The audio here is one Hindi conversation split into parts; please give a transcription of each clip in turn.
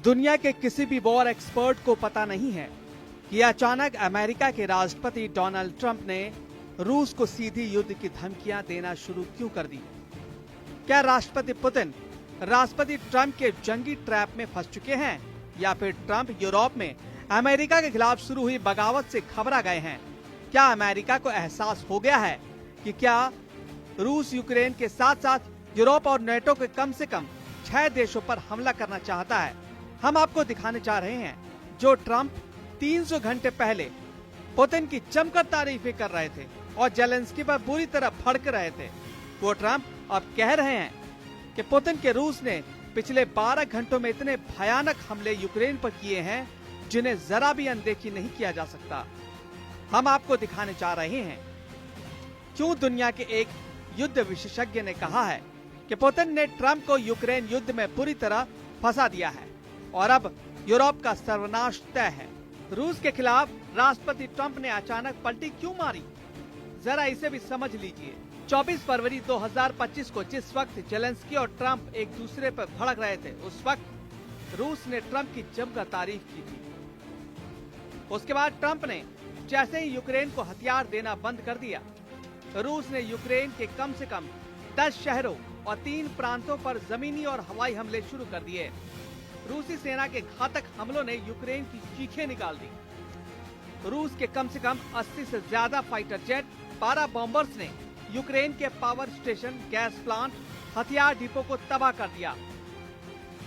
दुनिया के किसी भी वॉर एक्सपर्ट को पता नहीं है कि अचानक अमेरिका के राष्ट्रपति डोनाल्ड ट्रंप ने रूस को सीधी युद्ध की धमकियां देना शुरू क्यों कर दी। क्या राष्ट्रपति पुतिन राष्ट्रपति ट्रंप के जंगी ट्रैप में फंस चुके हैं या फिर ट्रंप यूरोप में अमेरिका के खिलाफ शुरू हुई बगावत से घबरा गए हैं। क्या अमेरिका को एहसास हो गया है कि क्या रूस यूक्रेन के साथ साथ यूरोप और नेटो के कम से कम 6 देशों पर हमला करना चाहता है। हम आपको दिखाने जा रहे हैं जो ट्रंप 300 घंटे पहले पुतिन की जमकर तारीफें कर रहे थे और जेलेंस्की पर बुरी तरह भड़क रहे थे। वो ट्रंप अब कह रहे हैं कि पुतिन के रूस ने पिछले 12 घंटों में इतने भयानक हमले यूक्रेन पर किए हैं जिन्हें जरा भी अनदेखी नहीं किया जा सकता। हम आपको दिखाने जा रहे हैं क्यों दुनिया के एक युद्ध विशेषज्ञ ने कहा है कि पुतिन ने ट्रंप को यूक्रेन युद्ध में बुरी तरह फंसा दिया है और अब यूरोप का सर्वनाश तय है। रूस के खिलाफ राष्ट्रपति ट्रंप ने अचानक पलटी क्यों मारी, जरा इसे भी समझ लीजिए। 24 फरवरी 2025 को जिस वक्त जेलेंस्की और ट्रंप एक दूसरे पर भड़क रहे थे, उस वक्त रूस ने ट्रंप की जमकर तारीफ की थी। उसके बाद ट्रंप ने जैसे ही यूक्रेन को हथियार देना बंद कर दिया, रूस ने यूक्रेन के कम से कम 10 शहरों और 3 प्रांतों पर जमीनी और हवाई हमले शुरू कर दिए। रूसी सेना के घातक हमलों ने यूक्रेन की चीखें निकाल दी। रूस के कम से कम 80 से ज्यादा फाइटर जेट, 12 बॉम्बर्स ने यूक्रेन के पावर स्टेशन, गैस प्लांट, हथियार डिपो को तबाह कर दिया।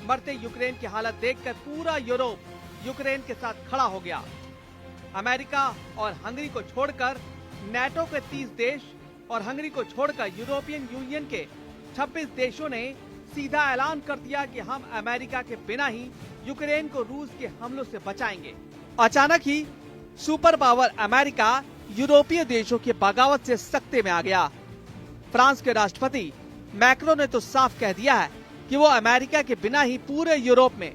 मरते यूक्रेन की हालत देखकर पूरा यूरोप यूक्रेन के साथ खड़ा हो गया। अमेरिका और हंगरी को छोड़कर नेटो के 30 देश और हंगरी को छोड़कर यूरोपियन यूनियन के 26 देशों ने सीधा ऐलान कर दिया कि हम अमेरिका के बिना ही यूक्रेन को रूस के हमलों से बचाएंगे। अचानक ही सुपर पावर अमेरिका यूरोपीय देशों की बगावत से सख्ते में आ गया। फ्रांस के राष्ट्रपति मैक्रो ने तो साफ कह दिया है कि वो अमेरिका के बिना ही पूरे यूरोप में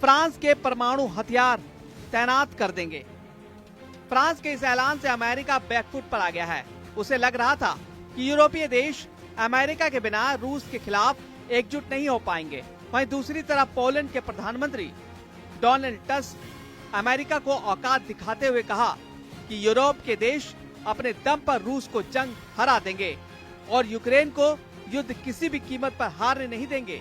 फ्रांस के परमाणु हथियार तैनात कर देंगे। फ्रांस के इस ऐलान से अमेरिका बैकफुट पर आ गया है। उसे लग रहा था कि यूरोपीय देश अमेरिका के बिना रूस के खिलाफ एकजुट नहीं हो पाएंगे। वहीं दूसरी तरफ पोलैंड के प्रधानमंत्री डोनाल्ड टस्क अमेरिका को औकात दिखाते हुए कहा कि यूरोप के देश अपने दम पर रूस को जंग हरा देंगे और यूक्रेन को युद्ध किसी भी कीमत पर हारने नहीं देंगे।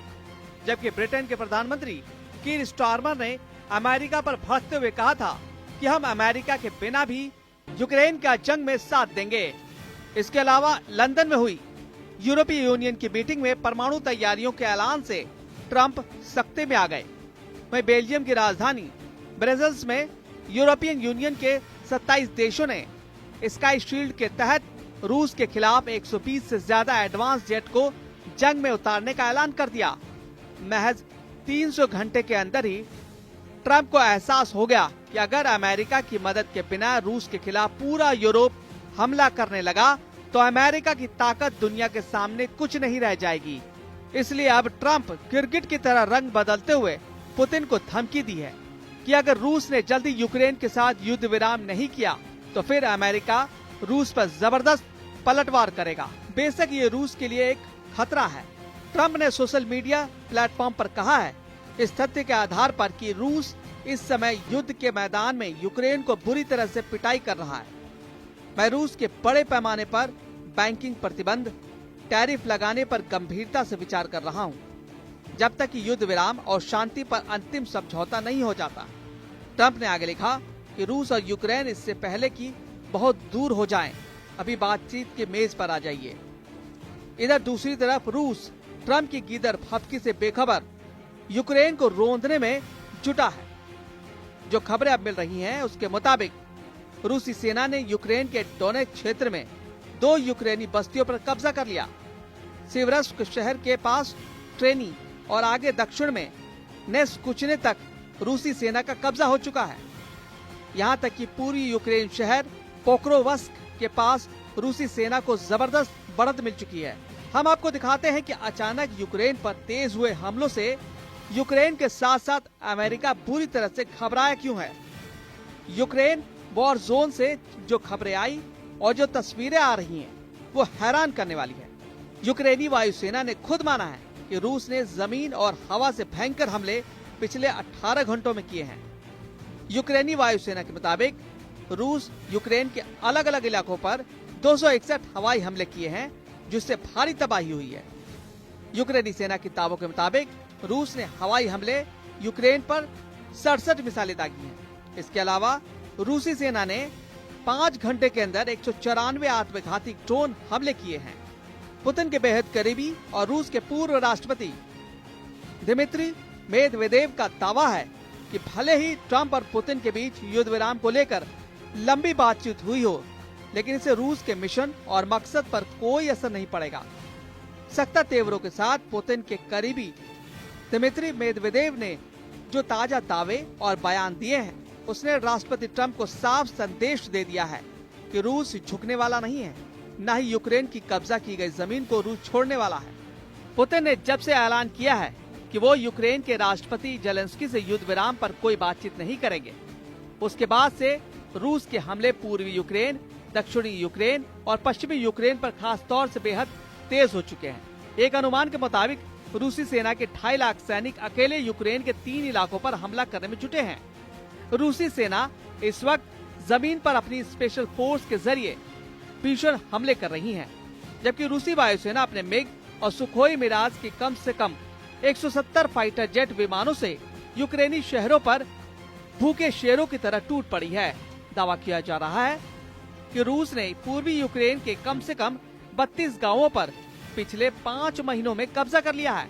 जबकि ब्रिटेन के प्रधानमंत्री कीर स्टारमर ने अमेरिका पर भड़कते हुए कहा था कि हम अमेरिका के बिना भी यूक्रेन का जंग में साथ देंगे। इसके अलावा लंदन में हुई यूरोपीय यूनियन की मीटिंग में परमाणु तैयारियों के ऐलान से ट्रंप सख्ते में आ गए। वहीं बेल्जियम की राजधानी ब्रसेल्स में यूरोपियन यूनियन के 27 देशों ने स्काई शील्ड के तहत रूस के खिलाफ 120 से ज्यादा एडवांस जेट को जंग में उतारने का ऐलान कर दिया। महज 300 घंटे के अंदर ही ट्रंप को एहसास हो गया कि अगर अमेरिका की मदद के बिना रूस के खिलाफ पूरा यूरोप हमला करने लगा तो अमेरिका की ताकत दुनिया के सामने कुछ नहीं रह जाएगी। इसलिए अब ट्रंप गिरगिट की तरह रंग बदलते हुए पुतिन को धमकी दी है कि अगर रूस ने जल्दी यूक्रेन के साथ युद्ध विराम नहीं किया तो फिर अमेरिका रूस पर जबरदस्त पलटवार करेगा। बेशक ये रूस के लिए एक खतरा है। ट्रंप ने सोशल मीडिया प्लेटफॉर्म पर कहा है इस तथ्य के आधार पर कि रूस इस समय युद्ध के मैदान में यूक्रेन को बुरी तरह से पिटाई कर रहा है। मैं रूस के बड़े पैमाने पर बैंकिंग प्रतिबंध, टैरिफ लगाने पर गंभीरता से विचार कर रहा हूं, जब तक कि युद्ध विराम और शांति पर अंतिम समझौता नहीं हो जाता। ट्रंप ने आगे लिखा कि रूस और यूक्रेन इससे पहले कि बहुत दूर हो जाएं, अभी बातचीत के मेज पर आ जाइए। इधर दूसरी तरफ रूस ट्रंप की गीदड़ फपकी से बेखबर यूक्रेन को रोंदने में जुटा है। जो खबरें अब मिल रही हैं उसके मुताबिक रूसी सेना ने यूक्रेन के डोनेट्स्क क्षेत्र में 2 यूक्रेनी बस्तियों पर कब्जा कर लिया। सिवरस्क शहर के पास ट्रेनी और आगे दक्षिण में नेस्कुचने तक रूसी सेना का कब्जा हो चुका है। यहाँ तक कि पूरी यूक्रेन शहर पोक्रोवस्क के पास रूसी सेना को जबरदस्त बढ़त मिल चुकी है। हम आपको दिखाते हैं कि अचानक यूक्रेन पर तेज हुए हमलों से यूक्रेन के साथ साथ अमेरिका बुरी तरह से घबराया क्यों है। यूक्रेन वॉर जोन से जो खबरें आई और जो तस्वीरें आ रही हैं वो हैरान करने वाली है। यूक्रेनी वायुसेना ने खुद माना है कि रूस ने जमीन और हवा से भयंकर हमले पिछले 18 घंटों में किए हैं। यूक्रेनी वायुसेना के मुताबिक रूस यूक्रेन के अलग अलग इलाकों पर 261 हवाई हमले किए हैं, जिससे भारी तबाही हुई है। यूक्रेनी सेना के दावों के मुताबिक रूस ने हवाई हमले यूक्रेन पर 67 मिसाइलें दागी हैं। इसके अलावा रूसी सेना ने 5 घंटे के अंदर 194 आत्मघाती ड्रोन हमले किए हैं। पुतिन के बेहद करीबी और रूस के पूर्व राष्ट्रपति दिमित्री मेदवेदेव का दावा है कि भले ही ट्रंप और पुतिन के बीच युद्ध विराम को लेकर लंबी बातचीत हुई हो, लेकिन इससे रूस के मिशन और मकसद पर कोई असर नहीं पड़ेगा। सत्ता तेवरों के साथ पुतिन के करीबी दिमित्री मेदवेदेव ने जो ताजा दावे और बयान दिए हैं, उसने राष्ट्रपति ट्रंप को साफ संदेश दे दिया है कि रूस झुकने वाला नहीं है, न ही यूक्रेन की कब्जा की गई जमीन को रूस छोड़ने वाला है। पुतिन ने जब से ऐलान किया है कि वो यूक्रेन के राष्ट्रपति जेलेंस्की से युद्ध विराम पर कोई बातचीत नहीं करेंगे, उसके बाद से रूस के हमले पूर्वी यूक्रेन, दक्षिणी यूक्रेन और पश्चिमी यूक्रेन पर खास तौर से बेहद तेज हो चुके हैं। एक अनुमान के मुताबिक रूसी सेना के 2.5 लाख सैनिक अकेले यूक्रेन के 3 इलाकों पर हमला करने में जुटे हैं। रूसी सेना इस वक्त जमीन पर अपनी स्पेशल फोर्स के जरिए भीषण हमले कर रही है, जबकि रूसी वायुसेना अपने मिग और सुखोई मिराज के कम से कम 170 फाइटर जेट विमानों से यूक्रेनी शहरों पर भूखे शेरों की तरह टूट पड़ी है। दावा किया जा रहा है कि रूस ने पूर्वी यूक्रेन के कम से कम 32 गांवों पर पिछले 5 महीनों में कब्जा कर लिया है।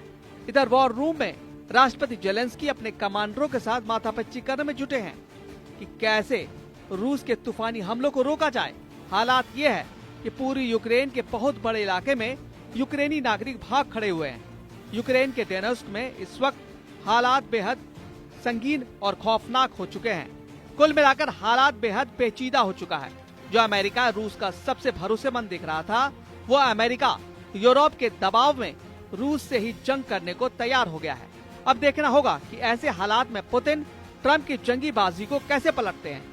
इधर वॉर रूम में राष्ट्रपति जेलेंस्की अपने कमांडरों के साथ माथापच्ची करने में जुटे हैं कि कैसे रूस के तूफानी हमलों को रोका जाए। हालात ये है कि पूरी यूक्रेन के बहुत बड़े इलाके में यूक्रेनी नागरिक भाग खड़े हुए हैं। यूक्रेन के डोनेत्स्क में इस वक्त हालात बेहद संगीन और खौफनाक हो चुके हैं। कुल मिलाकर हालात बेहद पेचीदा हो चुका है। जो अमेरिका रूस का सबसे भरोसेमंद दिख रहा था, वो अमेरिका यूरोप के दबाव में रूस से ही जंग करने को तैयार हो गया है। अब देखना होगा कि ऐसे हालात में पुतिन ट्रंप की जंगी बाजी को कैसे पलटते हैं।